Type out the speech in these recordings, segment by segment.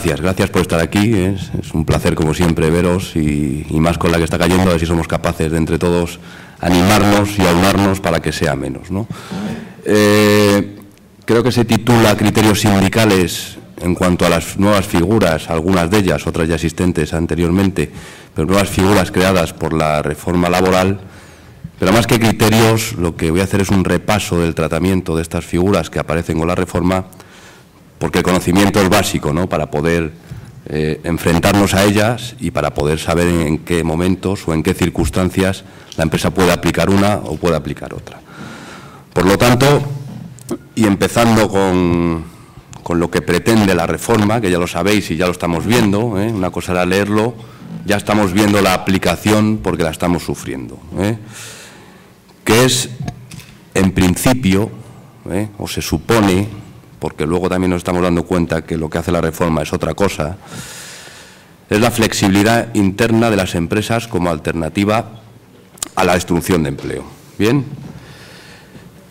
Gracias por estar aquí. Es un placer, como siempre, veros y más con la que está cayendo, a ver si somos capaces de entre todos animarnos y aunarnos para que sea menos, ¿no? Creo que se titula Criterios sindicales en cuanto a las nuevas figuras, algunas de ellas, otras ya existentes anteriormente, pero nuevas figuras creadas por la reforma laboral. Pero más que criterios, lo que voy a hacer es un repaso del tratamiento de estas figuras que aparecen con la reforma, porque el conocimiento es básico, ¿no?, para poder enfrentarnos a ellas y para poder saber en qué momentos o en qué circunstancias la empresa puede aplicar una o puede aplicar otra. Por lo tanto, y empezando con lo que pretende la reforma, que ya lo sabéis y ya lo estamos viendo, una cosa era leerlo, ya estamos viendo la aplicación porque la estamos sufriendo, que es, en principio, o se supone, porque luego también nos estamos dando cuenta que lo que hace la reforma es otra cosa, es la flexibilidad interna de las empresas como alternativa a la destrucción de empleo. ¿Bien?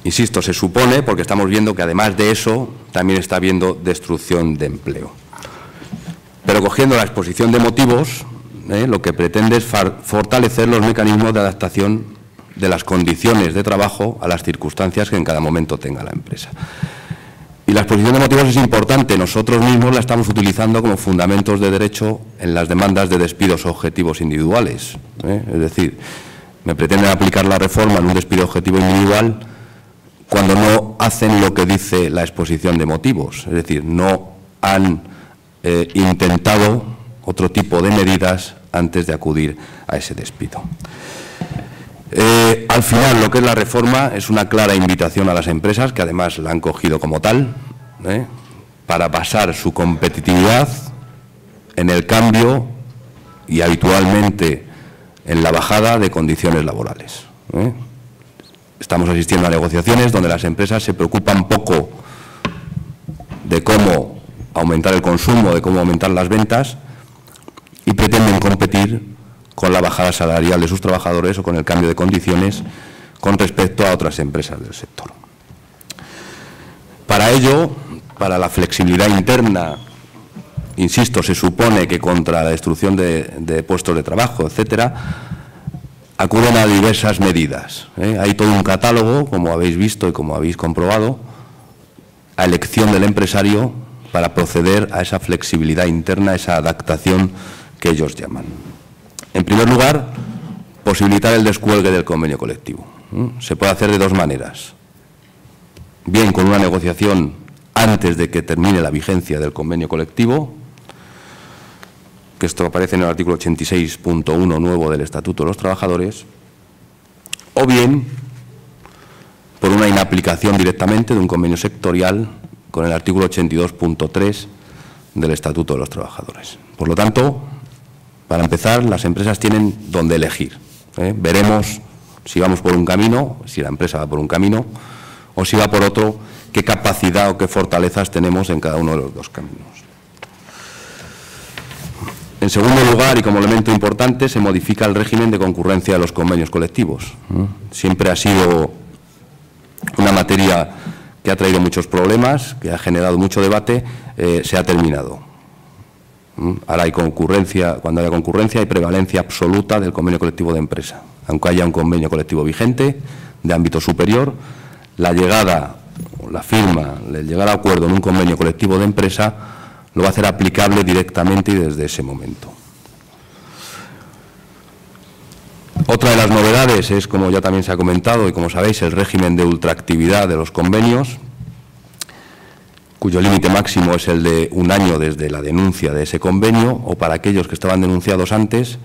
Insisto, se supone, porque estamos viendo que además de eso también está habiendo destrucción de empleo. Pero cogiendo la exposición de motivos, lo que pretende es fortalecer los mecanismos de adaptación de las condiciones de trabajo a las circunstancias que en cada momento tenga la empresa. Y la exposición de motivos es importante. Nosotros mismos la estamos utilizando como fundamentos de derecho en las demandas de despidos objetivos individuales. Es decir, me pretenden aplicar la reforma en un despido objetivo individual cuando no hacen lo que dice la exposición de motivos. Es decir, no han intentado otro tipo de medidas antes de acudir a ese despido. Al final, lo que es la reforma es una clara invitación a las empresas, que además la han cogido como tal, para basar su competitividad en el cambio y habitualmente en la bajada de condiciones laborales. Estamos asistiendo a negociaciones donde las empresas se preocupan poco de cómo aumentar el consumo, de cómo aumentar las ventas y pretenden competir con la bajada salarial de sus trabajadores o con el cambio de condiciones con respecto a otras empresas del sector. Para ello, para la flexibilidad interna, insisto, se supone que contra la destrucción de puestos de trabajo, etcétera, acuden a diversas medidas. Hay todo un catálogo, como habéis visto y como habéis comprobado, a elección del empresario para proceder a esa flexibilidad interna, esa adaptación que ellos llaman. En primer lugar, posibilitar el descuelgue del convenio colectivo. Se puede hacer de dos maneras. Bien con una negociación antes de que termine la vigencia del convenio colectivo, que esto aparece en el artículo 86.1 nuevo del Estatuto de los Trabajadores, o bien por una inaplicación directamente de un convenio sectorial con el artículo 82.3 del Estatuto de los Trabajadores. Por lo tanto, para empezar, las empresas tienen donde elegir. Veremos si vamos por un camino, si la empresa va por un camino, o si va por otro, qué capacidad o qué fortalezas tenemos en cada uno de los dos caminos. En segundo lugar, y como elemento importante, se modifica el régimen de concurrencia de los convenios colectivos. Siempre ha sido una materia que ha traído muchos problemas, que ha generado mucho debate, se ha terminado. Ahora hay concurrencia, cuando haya concurrencia hay prevalencia absoluta del convenio colectivo de empresa. Aunque haya un convenio colectivo vigente de ámbito superior, la llegada, la firma, el llegar a acuerdo en un convenio colectivo de empresa lo va a hacer aplicable directamente y desde ese momento. Otra de las novedades es, como ya también se ha comentado y como sabéis, el régimen de ultraactividad de los convenios, cuyo límite máximo es el de 1 año desde la denuncia de ese convenio o, para aquellos que estaban denunciados antes,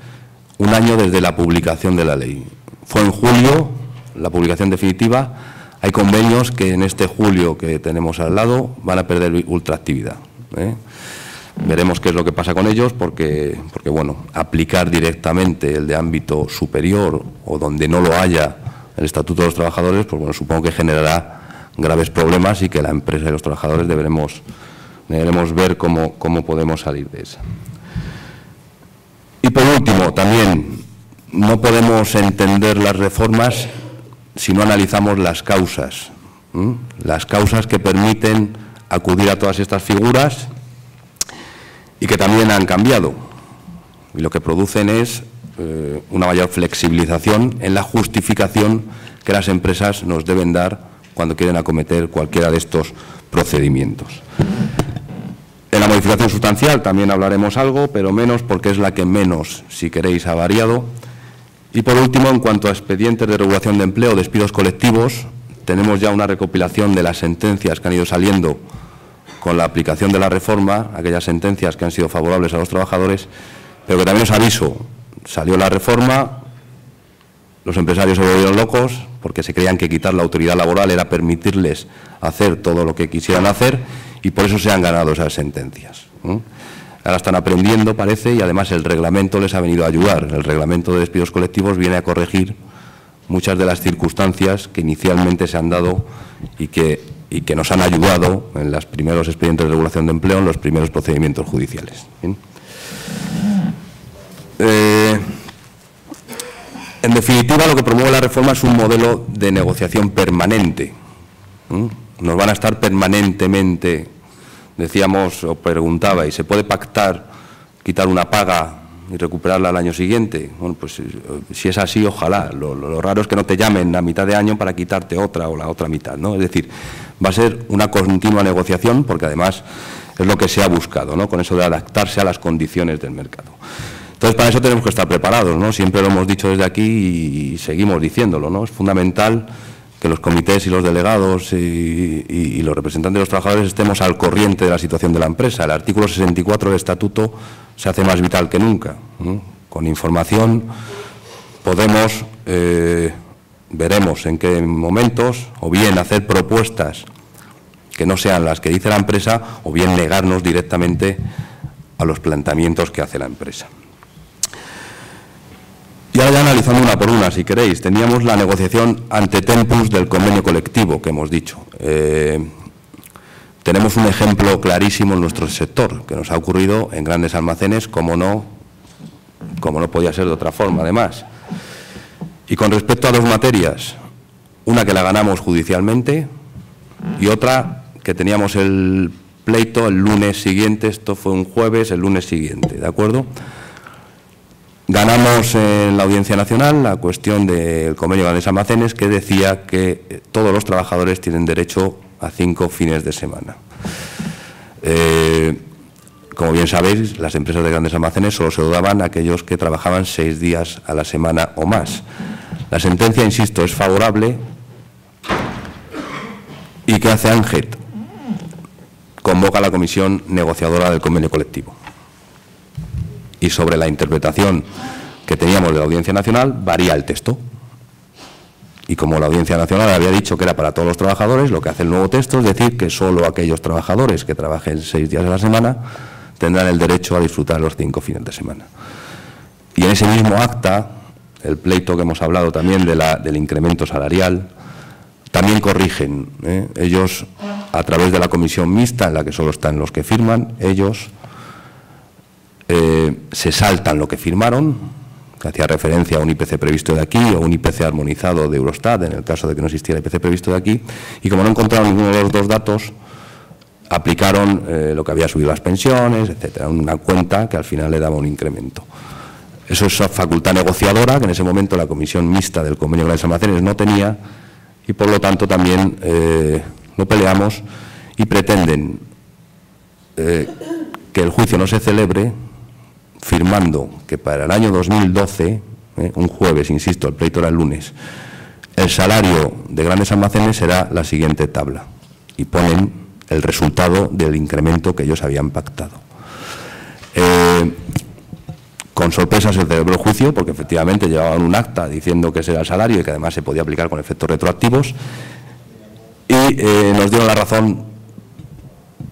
1 año desde la publicación de la ley. Fue en julio la publicación definitiva. Hay convenios que en este julio que tenemos al lado van a perder ultraactividad. Veremos qué es lo que pasa con ellos porque bueno, aplicar directamente el de ámbito superior o donde no lo haya el Estatuto de los Trabajadores, pues bueno, supongo que generará graves problemas y que la empresa y los trabajadores deberemos ver cómo podemos salir de esa. Y por último, también no podemos entender las reformas si no analizamos las causas que permiten acudir a todas estas figuras y que también han cambiado. Y lo que producen es una mayor flexibilización en la justificación que las empresas nos deben dar cuando quieren acometer cualquiera de estos procedimientos. En la modificación sustancial también hablaremos algo, pero menos, porque es la que menos, si queréis, ha variado. Y por último, en cuanto a expedientes de regulación de empleo, despidos colectivos, tenemos ya una recopilación de las sentencias que han ido saliendo con la aplicación de la reforma, aquellas sentencias que han sido favorables a los trabajadores, pero que también os aviso, salió la reforma, los empresarios se volvieron locos porque se creían que quitar la autoridad laboral era permitirles hacer todo lo que quisieran hacer y por eso se han ganado esas sentencias. Ahora están aprendiendo, parece, y además el reglamento les ha venido a ayudar. El reglamento de despidos colectivos viene a corregir muchas de las circunstancias que inicialmente se han dado y que nos han ayudado en los primeros expedientes de regulación de empleo, en los primeros procedimientos judiciales. ¿Bien? En definitiva, lo que promueve la reforma es un modelo de negociación permanente. Nos van a estar permanentemente, decíamos o preguntaba, ¿y se puede pactar, quitar una paga y recuperarla al año siguiente? Bueno, pues si es así, ojalá. Lo raro es que no te llamen a mitad de año para quitarte otra o la otra mitad, ¿no? Es decir, va a ser una continua negociación porque además es lo que se ha buscado, ¿no? Con eso de adaptarse a las condiciones del mercado. Entonces, para eso tenemos que estar preparados, ¿no? Siempre lo hemos dicho desde aquí y seguimos diciéndolo, ¿no? Es fundamental que los comités y los delegados y los representantes de los trabajadores estemos al corriente de la situación de la empresa. El artículo 64 del Estatuto se hace más vital que nunca, ¿no? Con información podemos, veremos en qué momentos, o bien hacer propuestas que no sean las que dice la empresa, o bien negarnos directamente a los planteamientos que hace la empresa. Y ahora ya analizando una por una, si queréis, teníamos la negociación ante tempus del convenio colectivo que hemos dicho. Tenemos un ejemplo clarísimo en nuestro sector, que nos ha ocurrido en grandes almacenes, como no podía ser de otra forma, además. Y con respecto a dos materias, una que la ganamos judicialmente y otra que teníamos el pleito el lunes siguiente, esto fue un jueves, el lunes siguiente, ¿de acuerdo? Ganamos en la Audiencia Nacional la cuestión del convenio de grandes almacenes que decía que todos los trabajadores tienen derecho a 5 fines de semana. Como bien sabéis, las empresas de grandes almacenes solo se lo daban a aquellos que trabajaban 6 días a la semana o más. La sentencia, insisto, es favorable. ¿Y qué hace ANGET? Convoca a la comisión negociadora del convenio colectivo. Y sobre la interpretación que teníamos de la Audiencia Nacional, varía el texto. Y como la Audiencia Nacional había dicho que era para todos los trabajadores, lo que hace el nuevo texto es decir que solo aquellos trabajadores que trabajen 6 días a la semana tendrán el derecho a disfrutar los 5 fines de semana. Y en ese mismo acta, el pleito que hemos hablado también del incremento salarial, también corrigen. Ellos, a través de la comisión mixta, en la que solo están los que firman, ellos se saltan lo que firmaron, que hacía referencia a un IPC previsto de aquí o un IPC armonizado de Eurostat, en el caso de que no existiera IPC previsto de aquí, y como no encontraron ninguno de los dos datos, aplicaron lo que había subido las pensiones, etcétera, una cuenta que al final le daba un incremento. Eso es facultad negociadora, que en ese momento la comisión mixta del convenio de grandes almacenes no tenía, y por lo tanto también lo peleamos y pretenden que el juicio no se celebre firmando que para el año 2012, un jueves, insisto, el pleito era el lunes, el salario de grandes almacenes será la siguiente tabla y ponen el resultado del incremento que ellos habían pactado. Con sorpresa se celebró el juicio porque efectivamente llevaban un acta diciendo que ese era el salario y que además se podía aplicar con efectos retroactivos y nos dieron la razón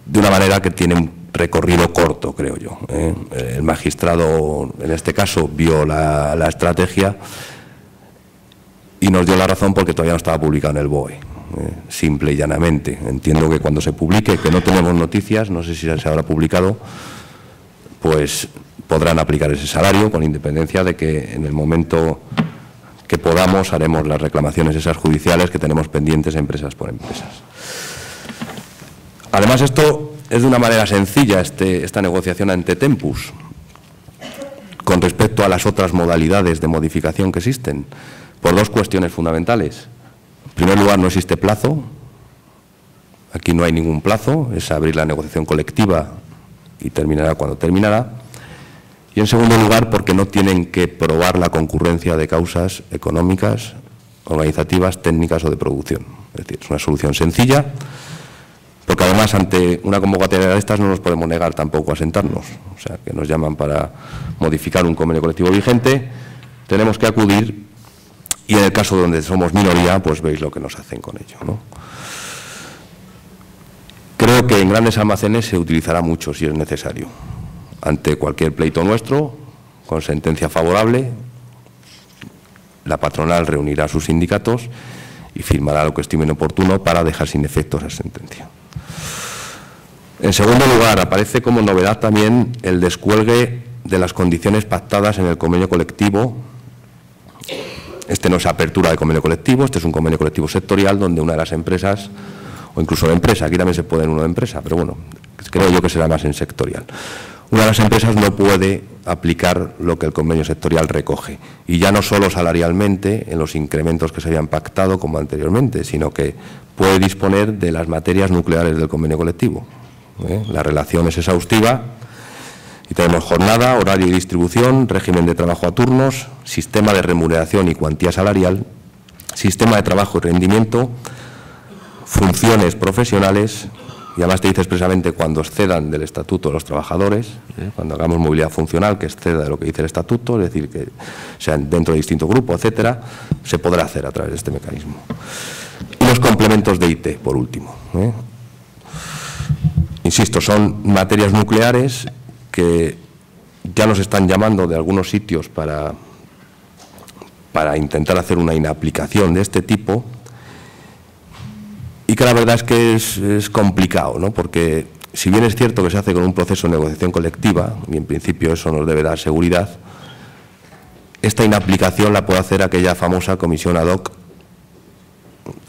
de una manera que tiene un recorrido corto, creo yo. El magistrado, en este caso, vio la estrategia y nos dio la razón porque todavía no estaba publicado en el BOE, simple y llanamente. Entiendo que cuando se publique, que no tenemos noticias, no sé si se habrá publicado, pues podrán aplicar ese salario con independencia de que en el momento que podamos haremos las reclamaciones esas judiciales que tenemos pendientes empresas por empresas. Además, esto es de una manera sencilla esta negociación ante tempus con respecto a las otras modalidades de modificación que existen, por dos cuestiones fundamentales. En primer lugar, no existe plazo. Aquí no hay ningún plazo, es abrir la negociación colectiva y terminará cuando terminará. Y en segundo lugar, porque no tienen que probar la concurrencia de causas económicas, organizativas, técnicas o de producción. Es decir, es una solución sencilla, porque además ante una convocatoria de estas no nos podemos negar tampoco a sentarnos. O sea, que nos llaman para modificar un convenio colectivo vigente, tenemos que acudir y en el caso donde somos minoría, pues veis lo que nos hacen con ello, ¿no? Creo que en grandes almacenes se utilizará mucho si es necesario. Ante cualquier pleito nuestro, con sentencia favorable, la patronal reunirá a sus sindicatos y firmará lo que estime oportuno para dejar sin efecto esa sentencia. En segundo lugar, aparece como novedad también el descuelgue de las condiciones pactadas en el convenio colectivo. Este no es apertura de convenio colectivo, este es un convenio colectivo sectorial donde una de las empresas, o incluso la empresa, aquí también se puede en una empresa, pero bueno, creo yo que será más en sectorial. Una de las empresas no puede aplicar lo que el convenio sectorial recoge, y ya no solo salarialmente en los incrementos que se habían pactado como anteriormente, sino que puede disponer de las materias nucleares del convenio colectivo. La relación es exhaustiva y tenemos jornada, horario y distribución, régimen de trabajo a turnos, sistema de remuneración y cuantía salarial, sistema de trabajo y rendimiento, funciones profesionales. Y además te dice expresamente cuando excedan del estatuto de los trabajadores, cuando hagamos movilidad funcional que exceda de lo que dice el estatuto, es decir, que sean dentro de distinto grupo, etcétera, se podrá hacer a través de este mecanismo. Y los complementos de IT, por último. Insisto, son materias nucleares que ya nos están llamando de algunos sitios para intentar hacer una inaplicación de este tipo. Y que la verdad es que es complicado, ¿no? Porque si bien es cierto que se hace con un proceso de negociación colectiva, y en principio eso nos debe dar seguridad, esta inaplicación la puede hacer aquella famosa comisión ad hoc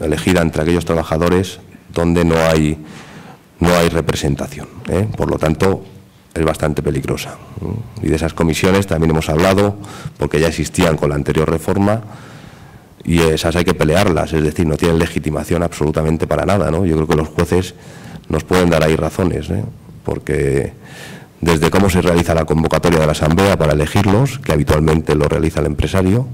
elegida entre aquellos trabajadores donde no hay representación, ¿eh? Por lo tanto, es bastante peligrosa. Y de esas comisiones también hemos hablado, porque ya existían con la anterior reforma, y esas hay que pelearlas, es decir, no tienen legitimación absolutamente para nada, ¿no? Yo creo que los jueces nos pueden dar ahí razones, ¿eh? Porque desde cómo se realiza la convocatoria de la asamblea para elegirlos, que habitualmente lo realiza el empresario,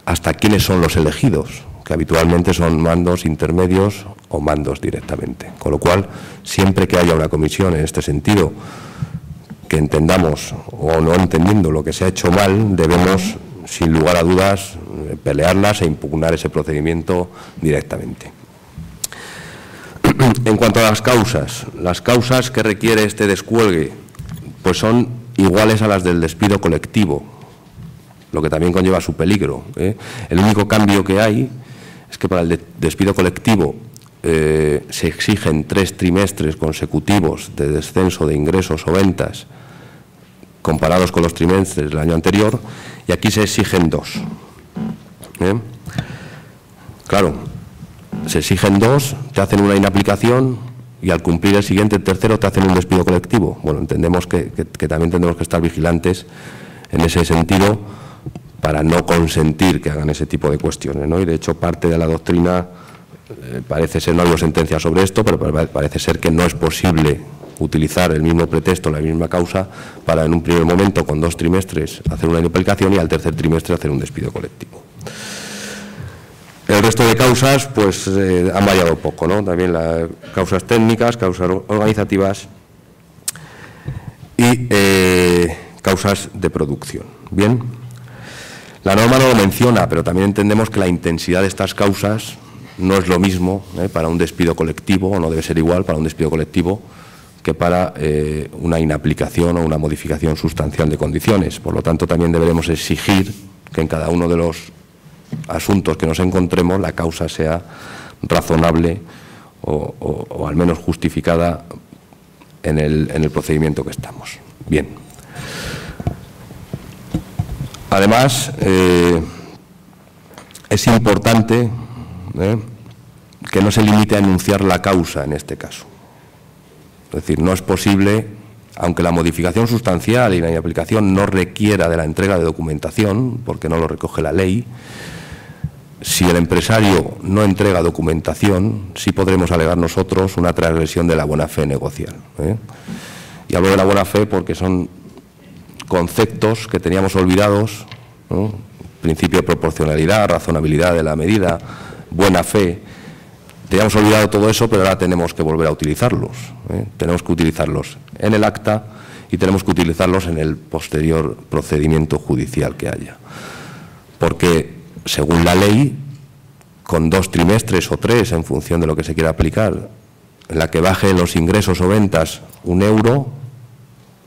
hasta quiénes son los elegidos, que habitualmente son mandos intermedios o mandos directamente. Con lo cual, siempre que haya una comisión en este sentido, que entendamos o no entendiendo lo que se ha hecho mal, debemos, sin lugar a dudas, pelearlas e impugnar ese procedimiento directamente. En cuanto a las causas que requiere este descuelgue, pues son iguales a las del despido colectivo, lo que también conlleva su peligro, ¿eh? El único cambio que hay es que para el despido colectivo se exigen 3 trimestres consecutivos de descenso de ingresos o ventas comparados con los trimestres del año anterior, y aquí se exigen 2. Claro, se exigen 2, te hacen una inaplicación y al cumplir el siguiente, el tercero, te hacen un despido colectivo. Bueno, entendemos que también tendremos que estar vigilantes en ese sentido para no consentir que hagan ese tipo de cuestiones, ¿no? Y de hecho parte de la doctrina parece ser, no ha habido sentencia sobre esto, pero parece ser que no es posible utilizar el mismo pretexto, la misma causa, para en un primer momento, con 2 trimestres, hacer una inaplicación y al tercer trimestre hacer un despido colectivo. El resto de causas, pues, han variado poco, ¿no? También las causas técnicas, causas organizativas y causas de producción. Bien, la norma no lo menciona, pero también entendemos que la intensidad de estas causas no es lo mismo para un despido colectivo, o no debe ser igual para un despido colectivo que para una inaplicación o una modificación sustancial de condiciones. Por lo tanto, también deberemos exigir que en cada uno de los asuntos que nos encontremos la causa sea razonable o al menos justificada en el procedimiento que estamos. Bien. Además, es importante que no se limite a enunciar la causa en este caso. Es decir, no es posible, aunque la modificación sustancial y la inaplicación no requiera de la entrega de documentación, porque no lo recoge la ley, si el empresario no entrega documentación, sí podremos alegar nosotros una transgresión de la buena fe negocial. Y hablo de la buena fe porque son conceptos que teníamos olvidados, ¿no? Principio de proporcionalidad, razonabilidad de la medida, buena fe. Teníamos olvidado todo eso, pero ahora tenemos que volver a utilizarlos. Tenemos que utilizarlos en el acta y tenemos que utilizarlos en el posterior procedimiento judicial que haya. Porque, según la ley, con 2 trimestres o 3, en función de lo que se quiera aplicar, en la que baje los ingresos o ventas 1 euro,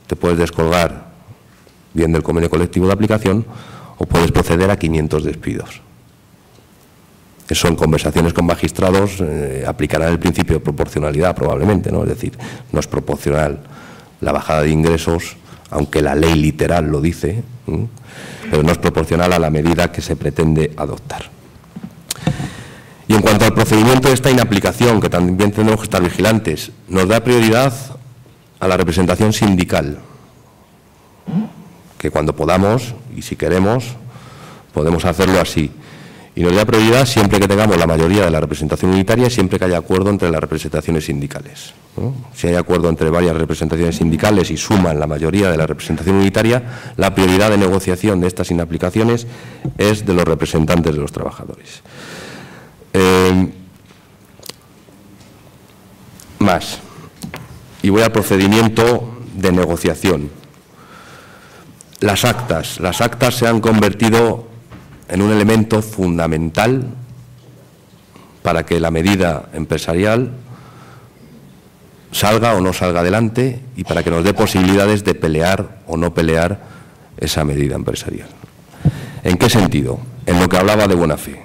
te puedes descolgar bien del convenio colectivo de aplicación o puedes proceder a 500 despidos. Eso en conversaciones con magistrados aplicarán el principio de proporcionalidad probablemente, ¿no? Es decir, no es proporcional la bajada de ingresos, aunque la ley literal lo dice, pero no es proporcional a la medida que se pretende adoptar. Y en cuanto al procedimiento de esta inaplicación, que también tenemos que estar vigilantes, nos da prioridad a la representación sindical, que cuando podamos, y si queremos, podemos hacerlo así. Y nos da prioridad siempre que tengamos la mayoría de la representación unitaria y siempre que haya acuerdo entre las representaciones sindicales, ¿no? Si hay acuerdo entre varias representaciones sindicales y suman la mayoría de la representación unitaria, la prioridad de negociación de estas inaplicaciones es de los representantes de los trabajadores. Más. Y voy al procedimiento de negociación. Las actas se han convertido en un elemento fundamental para que la medida empresarial salga o no salga adelante y para que nos dé posibilidades de pelear o no pelear esa medida empresarial. ¿En qué sentido? En lo que hablaba de buena fe,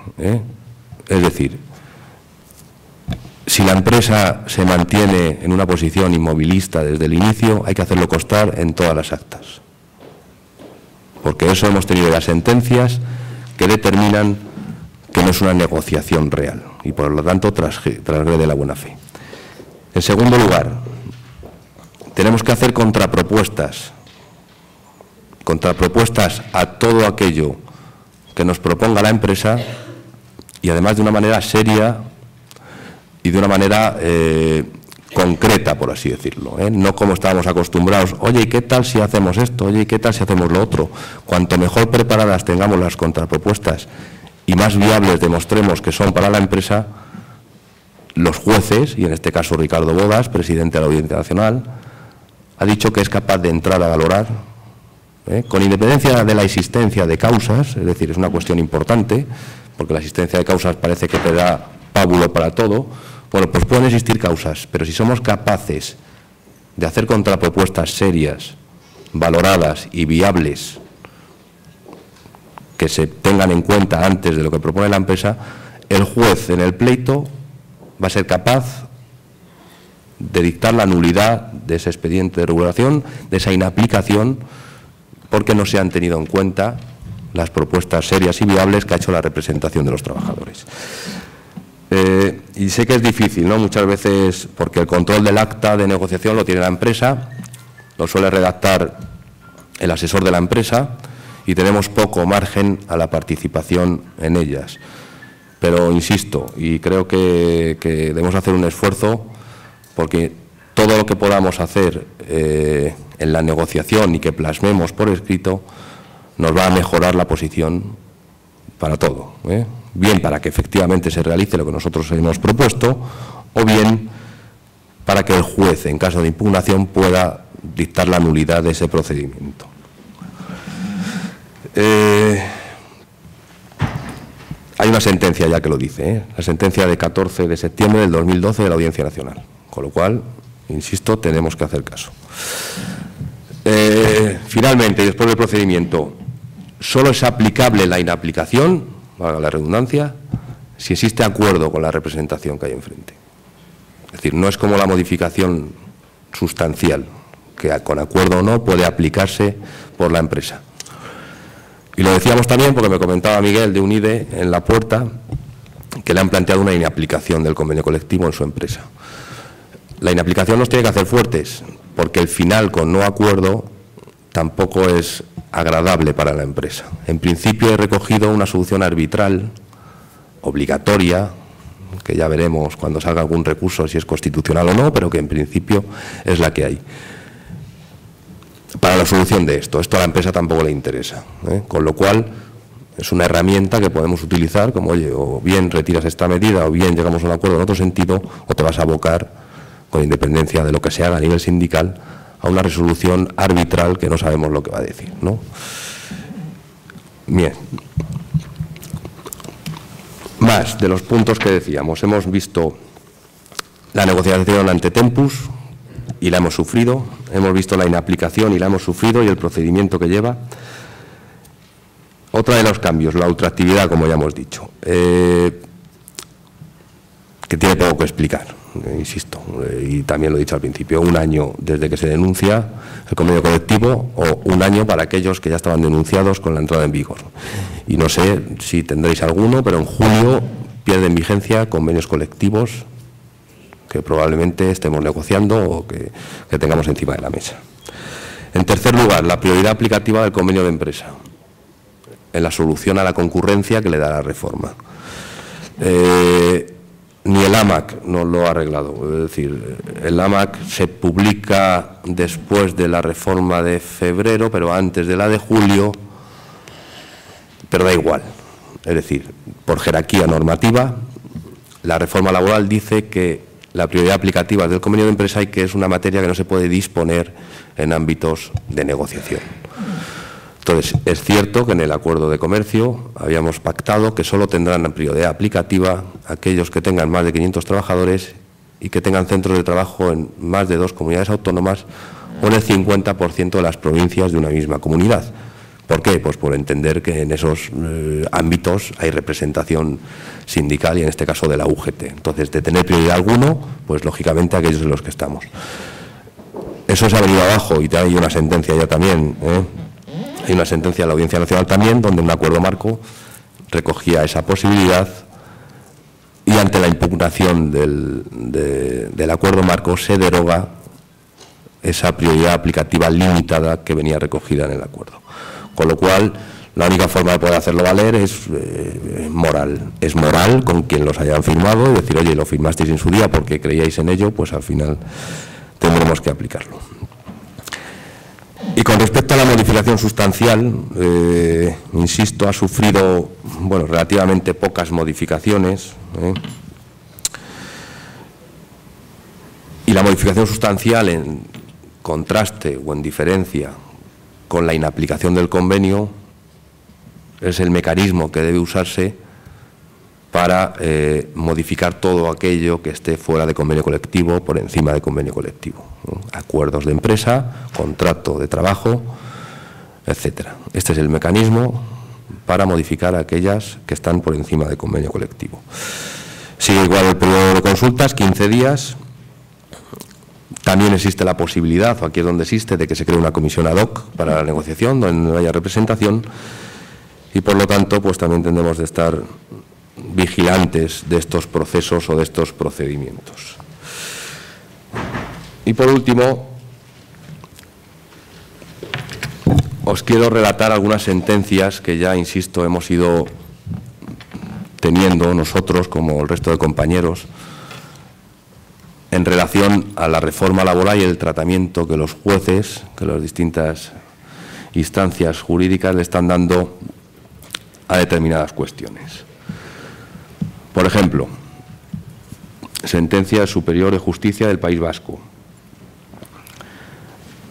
Es decir, si la empresa se mantiene en una posición inmovilista desde el inicio, hay que hacerlo constar en todas las actas. Porque eso hemos tenido las sentencias que determinan que no es una negociación real y por lo tanto transgrede la buena fe. En segundo lugar, tenemos que hacer contrapropuestas a todo aquello que nos proponga la empresa y además de una manera seria y de una manera concreta, por así decirlo, no como estábamos acostumbrados, oye, ¿y qué tal si hacemos esto? Oye, ¿y qué tal si hacemos lo otro? Cuanto mejor preparadas tengamos las contrapropuestas y más viables demostremos que son para la empresa, los jueces, y en este caso Ricardo Bodas, presidente de la Audiencia Nacional, ha dicho que es capaz de entrar a valorar, con independencia de la existencia de causas, es decir, es una cuestión importante, porque la existencia de causas parece que te da pábulo para todo. Bueno, pues pueden existir causas, pero si somos capaces de hacer contrapropuestas serias, valoradas y viables, que se tengan en cuenta antes de lo que propone la empresa, el juez en el pleito va a ser capaz de dictar la nulidad de ese expediente de regulación, de esa inaplicación, porque no se han tenido en cuenta las propuestas serias y viables que ha hecho la representación de los trabajadores. Y sé que es difícil, ¿no? Muchas veces, porque el control del acta de negociación lo tiene la empresa, lo suele redactar el asesor de la empresa y tenemos poco margen a la participación en ellas. Pero insisto, y creo que debemos hacer un esfuerzo porque todo lo que podamos hacer en la negociación y que plasmemos por escrito nos va a mejorar la posición para todo, bien para que efectivamente se realice lo que nosotros hemos propuesto o bien para que el juez, en caso de impugnación, pueda dictar la nulidad de ese procedimiento. Hay una sentencia ya que lo dice, la sentencia de 14 de septiembre del 2012 de la Audiencia Nacional, con lo cual, insisto, tenemos que hacer caso. Finalmente, y después del procedimiento, solo es aplicable la inaplicación, valga la redundancia, si existe acuerdo con la representación que hay enfrente. Es decir, no es como la modificación sustancial, que con acuerdo o no puede aplicarse por la empresa. Y lo decíamos también porque me comentaba Miguel de UNIDE en La Puerta que le han planteado una inaplicación del convenio colectivo en su empresa. La inaplicación nos tiene que hacer fuertes, porque el final con no acuerdo tampoco es agradable para la empresa. En principio he recogido una solución arbitral, obligatoria, que ya veremos cuando salga algún recurso si es constitucional o no, pero que en principio es la que hay. Para la solución de esto a la empresa tampoco le interesa, con lo cual es una herramienta que podemos utilizar como, oye, o bien retiras esta medida o bien llegamos a un acuerdo en otro sentido o te vas a abocar, con independencia de lo que se haga a nivel sindical, a una resolución arbitral que no sabemos lo que va a decir, ¿no? Bien. Más de los puntos que decíamos, hemos visto la negociación ante Tempus y la hemos sufrido, hemos visto la inaplicación y la hemos sufrido y el procedimiento que lleva. Otra de los cambios, la ultraactividad, como ya hemos dicho, que tiene poco que explicar, insisto, y también lo he dicho al principio, 1 año desde que se denuncia el convenio colectivo o 1 año para aquellos que ya estaban denunciados con la entrada en vigor. Y no sé si tendréis alguno, pero en julio pierden vigencia convenios colectivos que probablemente estemos negociando o que tengamos encima de la mesa. En tercer lugar, la prioridad aplicativa del convenio de empresa en la solución a la concurrencia que le da la reforma. Ni el AMAC nos lo ha arreglado, es decir, el AMAC se publica después de la reforma de febrero, pero antes de la de julio, pero da igual, es decir, por jerarquía normativa, la reforma laboral dice que la prioridad aplicativa del convenio de empresa y que es una materia que no se puede disponer en ámbitos de negociación. Entonces, es cierto que en el acuerdo de comercio habíamos pactado que solo tendrán la prioridad aplicativa aquellos que tengan más de 500 trabajadores y que tengan centros de trabajo en más de 2 comunidades autónomas o en el 50% de las provincias de una misma comunidad. ¿Por qué? Pues por entender que en esos ámbitos hay representación sindical y en este caso de la UGT. Entonces, de tener prioridad alguno, pues lógicamente aquellos en los que estamos. Eso se ha venido abajo y hay una sentencia ya también, hay una sentencia de la Audiencia Nacional también, donde un acuerdo marco recogía esa posibilidad y ante la impugnación del acuerdo marco se deroga esa prioridad aplicativa limitada que venía recogida en el acuerdo. Con lo cual, la única forma de poder hacerlo valer es moral. Es moral con quien los hayan firmado y decir, oye, lo firmasteis en su día porque creíais en ello, pues al final tendremos que aplicarlo. Y con respecto a la modificación sustancial, insisto, ha sufrido, bueno, relativamente pocas modificaciones. Y la modificación sustancial, en contraste o en diferencia con la inaplicación del convenio, es el mecanismo que debe usarse para modificar todo aquello que esté fuera de convenio colectivo, por encima de convenio colectivo, ¿no? Acuerdos de empresa, contrato de trabajo, etcétera. Este es el mecanismo para modificar aquellas que están por encima de convenio colectivo. Sigue igual el periodo de consultas, 15 días. También existe la posibilidad, o aquí es donde existe, de que se cree una comisión ad hoc para la negociación, donde no haya representación, y por lo tanto, pues también tendremos de estar vigilantes de estos procesos o de estos procedimientos. Y por último, os quiero relatar algunas sentencias que ya, insisto, hemos ido teniendo nosotros, como el resto de compañeros, en relación a la reforma laboral y el tratamiento que los jueces, que las distintas instancias jurídicas le están dando a determinadas cuestiones. Por ejemplo, sentencia superior de justicia del País Vasco.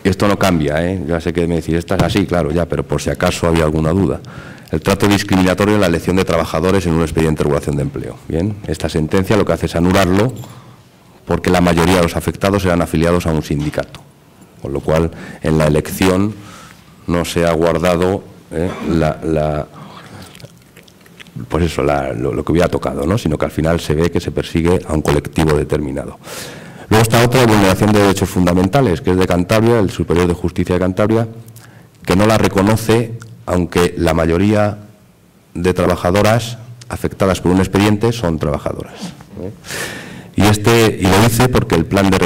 Esto no cambia, ya sé que me decís, esta es así, claro, ya, pero por si acaso había alguna duda. El trato discriminatorio en la elección de trabajadores en un expediente de regulación de empleo. Bien, esta sentencia lo que hace es anularlo porque la mayoría de los afectados eran afiliados a un sindicato, con lo cual en la elección no se ha guardado pues eso, lo que hubiera tocado, ¿no? Sino que al final se ve que se persigue a un colectivo determinado. Luego está otra vulneración de derechos fundamentales, que es de Cantabria, el Superior de Justicia de Cantabria, que no la reconoce, aunque la mayoría de trabajadoras afectadas por un expediente son trabajadoras. Y lo dice porque el plan de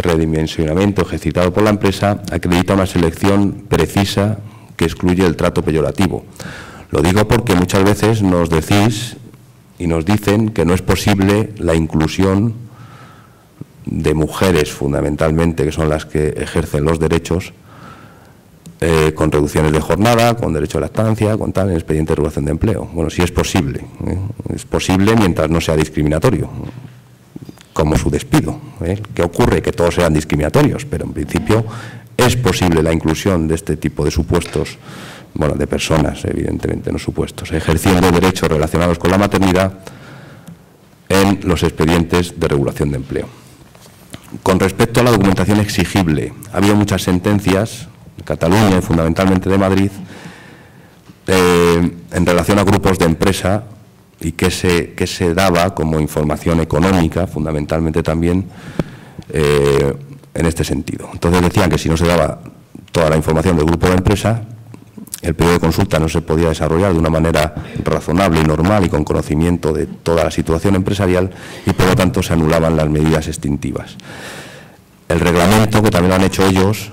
redimensionamiento ejercitado por la empresa acredita una selección precisa que excluye el trato peyorativo. Lo digo porque muchas veces nos decís y nos dicen que no es posible la inclusión de mujeres, fundamentalmente, que son las que ejercen los derechos, con reducciones de jornada, con derecho a lactancia, con tal, en expediente de regulación de empleo. Bueno, sí es posible. Es posible mientras no sea discriminatorio, como su despido. ¿Qué ocurre? Que todos sean discriminatorios, pero en principio es posible la inclusión de este tipo de supuestos, bueno, de personas, evidentemente, no supuestos, ejerciendo derechos relacionados con la maternidad en los expedientes de regulación de empleo. Con respecto a la documentación exigible, ha habido muchas sentencias, en Cataluña y fundamentalmente de Madrid, en relación a grupos de empresa y que se daba como información económica, fundamentalmente también, en este sentido. Entonces decían que si no se daba toda la información del grupo de empresa, el periodo de consulta no se podía desarrollar de una manera razonable y normal y con conocimiento de toda la situación empresarial y por lo tanto se anulaban las medidas extintivas. El reglamento, que también lo han hecho ellos,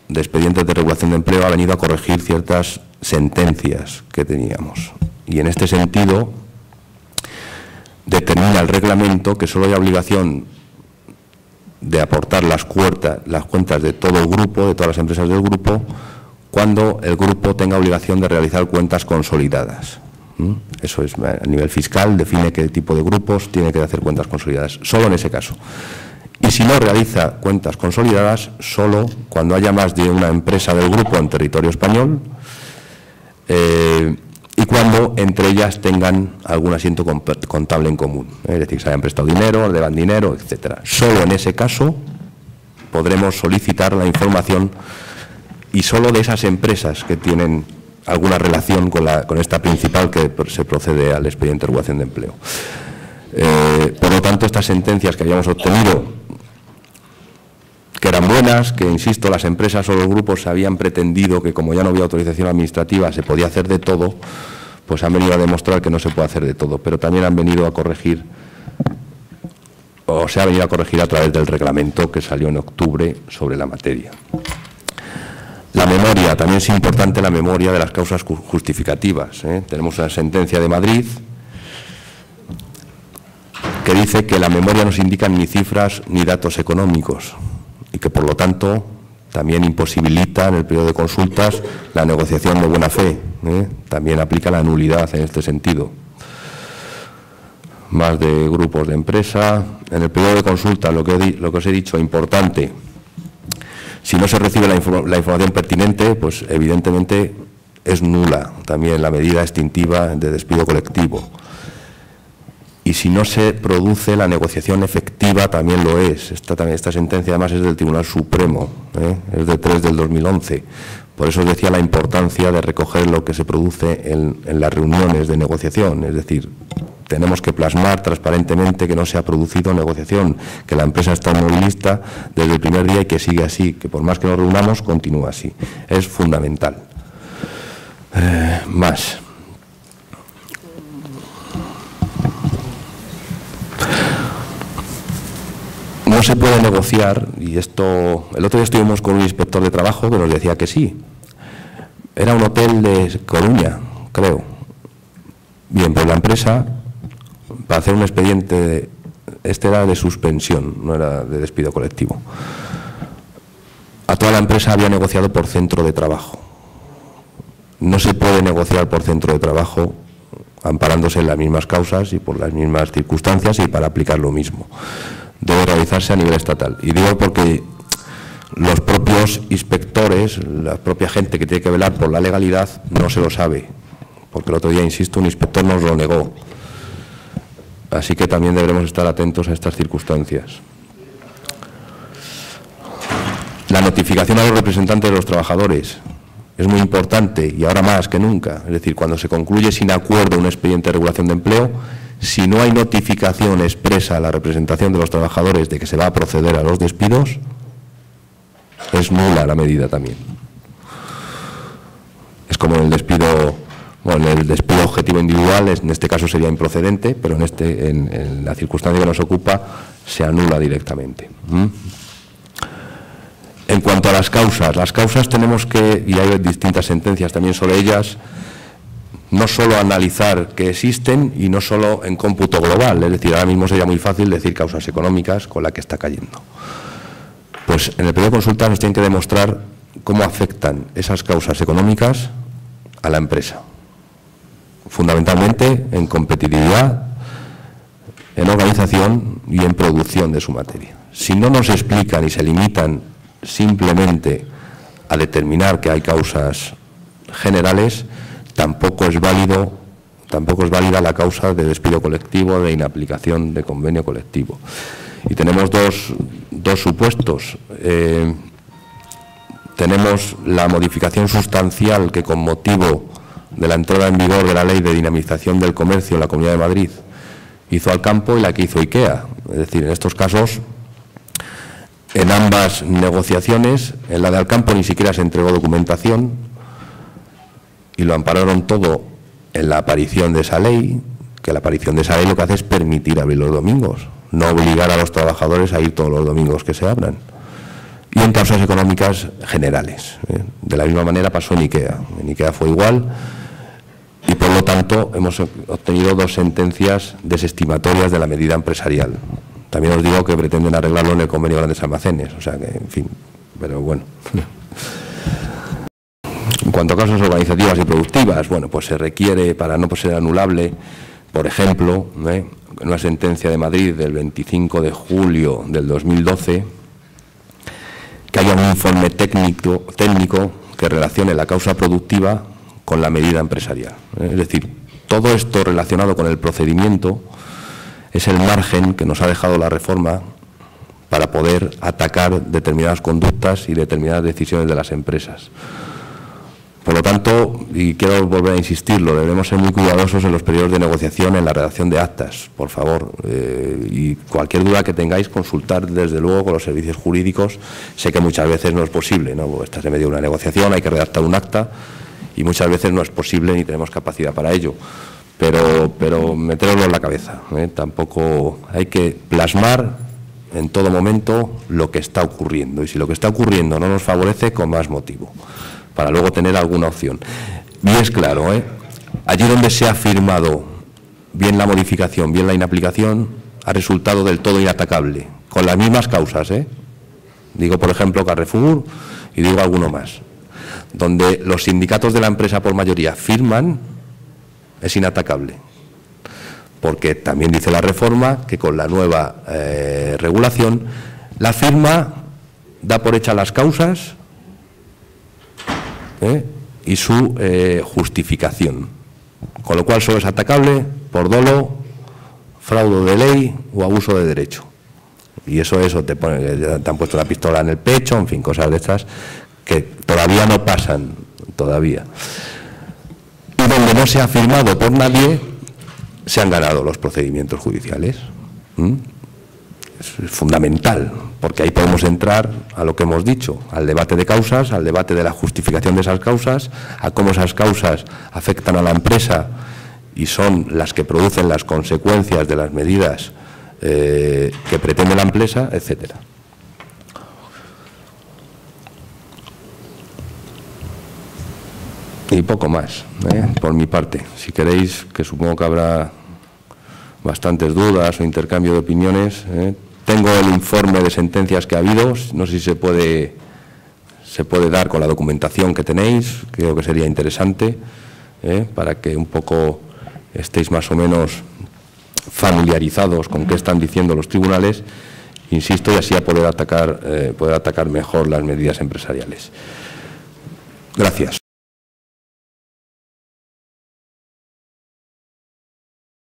de expedientes de regulación de empleo, ha venido a corregir ciertas sentencias que teníamos. Y en este sentido determina el reglamento que solo hay obligación de aportar las cuentas de todo el grupo, de todas las empresas del grupo, cuando el grupo tenga obligación de realizar cuentas consolidadas. Eso es, a nivel fiscal, define qué tipo de grupos tiene que hacer cuentas consolidadas, solo en ese caso. Y si no realiza cuentas consolidadas, solo cuando haya más de una empresa del grupo en territorio español y cuando entre ellas tengan algún asiento contable en común. Es decir, se hayan prestado dinero, deban dinero, etcétera. Solo en ese caso podremos solicitar la información y solo de esas empresas que tienen alguna relación con esta principal que se procede al expediente de regulación de empleo. Por lo tanto, estas sentencias que habíamos obtenido, que eran buenas, que, insisto, las empresas o los grupos habían pretendido que como ya no había autorización administrativa se podía hacer de todo, pues han venido a demostrar que no se puede hacer de todo, pero también han venido a corregir, o se ha venido a corregir a través del reglamento que salió en octubre sobre la materia. La memoria, también es importante la memoria de las causas justificativas. Tenemos una sentencia de Madrid que dice que la memoria no se indican ni cifras ni datos económicos y que, por lo tanto, también imposibilita en el periodo de consultas la negociación de buena fe. También aplica la nulidad en este sentido. Más de grupos de empresa. En el periodo de consulta, lo que os he dicho, importante. Si no se recibe la información pertinente, pues evidentemente es nula también la medida extintiva de despido colectivo. Y si no se produce la negociación efectiva, también lo es. Esta sentencia además es del Tribunal Supremo, es de 3 del 2011. Por eso os decía la importancia de recoger lo que se produce en las reuniones de negociación, es decir, tenemos que plasmar transparentemente que no se ha producido negociación, que la empresa está movilista desde el primer día y que sigue así, que por más que nos reunamos, continúa así. Es fundamental. Más. No se puede negociar, y esto, el otro día estuvimos con un inspector de trabajo que nos decía que sí. Era un hotel de Coruña, creo. Bien, pues la empresa, para hacer un expediente, este era de suspensión, no era de despido colectivo. A toda la empresa había negociado por centro de trabajo. No se puede negociar por centro de trabajo amparándose en las mismas causas y por las mismas circunstancias y para aplicar lo mismo. Debe realizarse a nivel estatal. Y digo porque los propios inspectores, la propia gente que tiene que velar por la legalidad, no se lo sabe. Porque el otro día, insisto, un inspector nos lo negó. Así que también deberemos estar atentos a estas circunstancias. La notificación a los representantes de los trabajadores es muy importante y ahora más que nunca. Es decir, cuando se concluye sin acuerdo un expediente de regulación de empleo, si no hay notificación expresa a la representación de los trabajadores de que se va a proceder a los despidos, es nula la medida también. Es como el despido Bueno, el despido objetivo individual en este caso sería improcedente, pero en la circunstancia que nos ocupa se anula directamente. En cuanto a las causas tenemos que, y hay distintas sentencias también sobre ellas, no solo analizar que existen y no solo en cómputo global, es decir, ahora mismo sería muy fácil decir causas económicas con la que está cayendo. Pues en el periodo de consulta nos tienen que demostrar cómo afectan esas causas económicas a la empresa, fundamentalmente en competitividad, en organización y en producción de su materia. Si no nos explican y se limitan simplemente a determinar que hay causas generales, tampoco es válida la causa de despido colectivo, de inaplicación de convenio colectivo. Y tenemos dos supuestos. Tenemos la modificación sustancial que, con motivo de la entrada en vigor de la Ley de Dinamización del Comercio en la Comunidad de Madrid, hizo Alcampo, y la que hizo IKEA. Es decir, en estos casos, en ambas negociaciones, en la de Alcampo ni siquiera se entregó documentación y lo ampararon todo en la aparición de esa ley, que la aparición de esa ley lo que hace es permitir abrir los domingos, no obligar a los trabajadores a ir todos los domingos que se abran. Y en causas económicas generales. De la misma manera pasó en IKEA. En IKEA fue igual y, por lo tanto, hemos obtenido 2 sentencias desestimatorias de la medida empresarial. También os digo que pretenden arreglarlo en el convenio de grandes almacenes, o sea que, en fin, pero bueno. En cuanto a causas organizativas y productivas, bueno, pues se requiere, para no ser anulable, por ejemplo, una sentencia de Madrid del 25 de julio del 2012, que haya un informe técnico que relacione la causa productiva con la medida empresarial. Es decir, todo esto relacionado con el procedimiento es el margen que nos ha dejado la reforma para poder atacar determinadas conductas y determinadas decisiones de las empresas. Por lo tanto, y quiero volver a insistirlo, debemos ser muy cuidadosos en los periodos de negociación, en la redacción de actas, por favor. Y cualquier duda que tengáis, consultar desde luego con los servicios jurídicos. Sé que muchas veces no es posible, ¿no? Estás en medio de una negociación, hay que redactar un acta y muchas veces no es posible ni tenemos capacidad para ello. Pero meteroslo en la cabeza, Tampoco hay que plasmar en todo momento lo que está ocurriendo. Y si lo que está ocurriendo no nos favorece, con más motivo, para luego tener alguna opción. Y es claro, allí donde se ha firmado bien la modificación, bien la inaplicación, ha resultado del todo inatacable, con las mismas causas, Digo, por ejemplo, Carrefour y digo alguno más. Donde los sindicatos de la empresa por mayoría firman, es inatacable. Porque también dice la reforma que con la nueva regulación, la firma da por hecha las causas y su justificación, con lo cual solo es atacable por dolo, fraude de ley o abuso de derecho. Y eso te han puesto la pistola en el pecho, en fin, cosas de estas que todavía no pasan, todavía. Y donde no se ha firmado por nadie, se han ganado los procedimientos judiciales. Es fundamental, porque ahí podemos entrar a lo que hemos dicho, al debate de causas, al debate de la justificación de esas causas, a cómo esas causas afectan a la empresa y son las que producen las consecuencias de las medidas que pretende la empresa, etcétera. Y poco más, por mi parte. Si queréis, que supongo que habrá bastantes dudas o intercambio de opiniones, tengo el informe de sentencias que ha habido, no sé si se puede dar con la documentación que tenéis, creo que sería interesante, para que un poco estéis más o menos familiarizados con qué están diciendo los tribunales, insisto, y así a poder atacar mejor las medidas empresariales. Gracias.